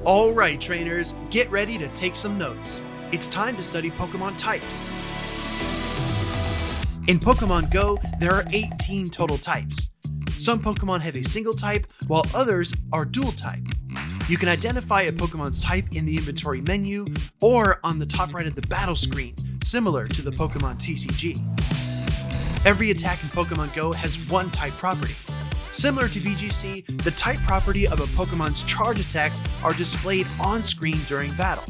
Alright trainers, get ready to take some notes. It's time to study Pokemon types. In Pokemon Go, there are 18 total types. Some Pokemon have a single type, while others are dual type. You can identify a Pokemon's type in the inventory menu or on the top right of the battle screen, similar to the Pokemon TCG. Every attack in Pokemon Go has one type property. Similar to VGC, the type property of a Pokemon's charge attacks are displayed on screen during battle.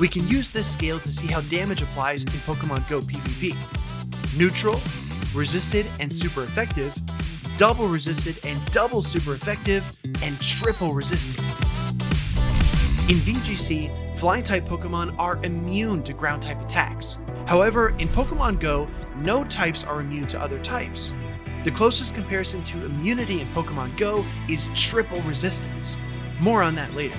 We can use this scale to see how damage applies in Pokemon Go PvP. Neutral, resisted and super effective, double resisted and double super effective, and triple resisted. In VGC, flying type Pokemon are immune to ground type attacks. However, in Pokemon Go, no types are immune to other types. The closest comparison to immunity in Pokemon Go is triple resistance. More on that later.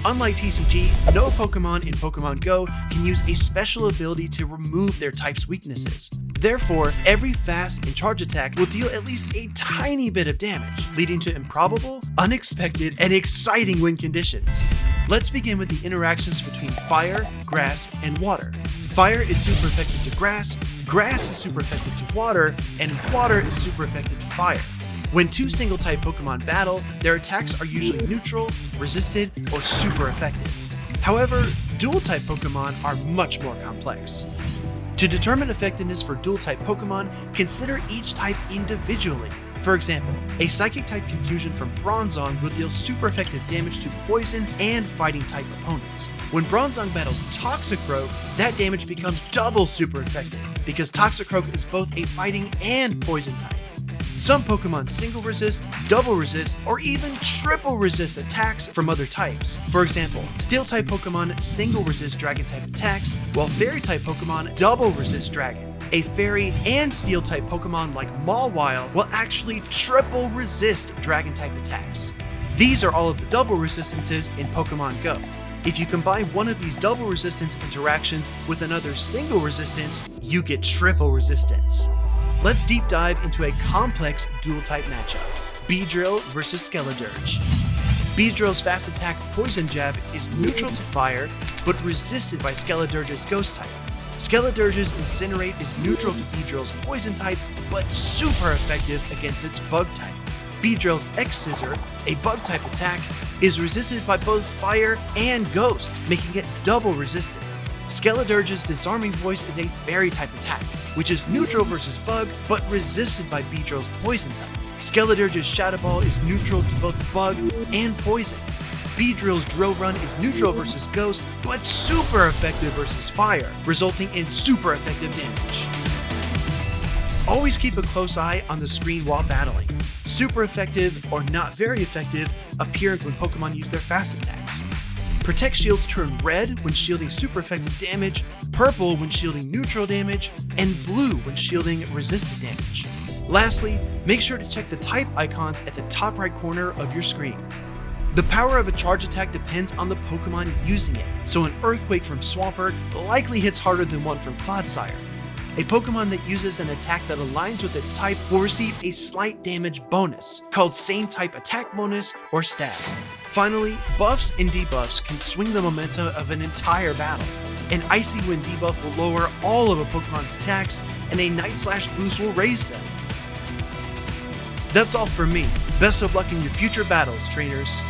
Unlike TCG, no Pokemon in Pokemon Go can use a special ability to remove their type's weaknesses. Therefore, every fast and charge attack will deal at least a tiny bit of damage, leading to improbable, unexpected, and exciting win conditions. Let's begin with the interactions between fire, grass, and water. Fire is super effective to grass, grass is super effective to water, and water is super effective to fire. When two single-type Pokemon battle, their attacks are usually neutral, resisted, or super effective. However, dual-type Pokemon are much more complex. To determine effectiveness for dual-type Pokemon, consider each type individually. For example, a Psychic-type Confusion from Bronzong will deal super effective damage to poison and fighting-type opponents. When Bronzong battles Toxicroak, that damage becomes double super effective, because Toxicroak is both a fighting and poison type. Some Pokemon single resist, double resist, or even triple resist attacks from other types. For example, Steel-type Pokemon single resist Dragon-type attacks, while Fairy-type Pokemon double resist Dragon. A Fairy and Steel-type Pokemon like Mawile will actually triple resist Dragon-type attacks. These are all of the double resistances in Pokemon Go. If you combine one of these double resistance interactions with another single resistance, you get triple resistance. Let's deep dive into a complex dual-type matchup, Beedrill versus Skeledirge. Beedrill's fast attack Poison Jab is neutral to fire, but resisted by Skeledirge's Ghost type. Skeledirge's Incinerate is neutral to Beedrill's Poison type, but super effective against its Bug type. Beedrill's X-Scissor, a Bug-type attack, is resisted by both Fire and Ghost, making it double resisted. Skeledirge's Disarming Voice is a Fairy-type attack, which is neutral versus Bug, but resisted by Beedrill's Poison type. Skeledirge's Shadow Ball is neutral to both Bug and Poison. Beedrill's Drill Run is neutral versus Ghost, but super effective versus Fire, resulting in super effective damage. Always keep a close eye on the screen while battling. Super effective or not very effective appear when Pokemon use their fast attacks. Protect shields turn red when shielding super effective damage, purple when shielding neutral damage, and blue when shielding resisted damage. Lastly, make sure to check the type icons at the top right corner of your screen. The power of a charge attack depends on the Pokemon using it, so an Earthquake from Swampert likely hits harder than one from Clodsire. A Pokemon that uses an attack that aligns with its type will receive a slight damage bonus, called Same Type Attack Bonus or Stab. Finally, buffs and debuffs can swing the momentum of an entire battle. An Icy Wind debuff will lower all of a Pokemon's attacks, and a Night Slash boost will raise them. That's all from me. Best of luck in your future battles, trainers.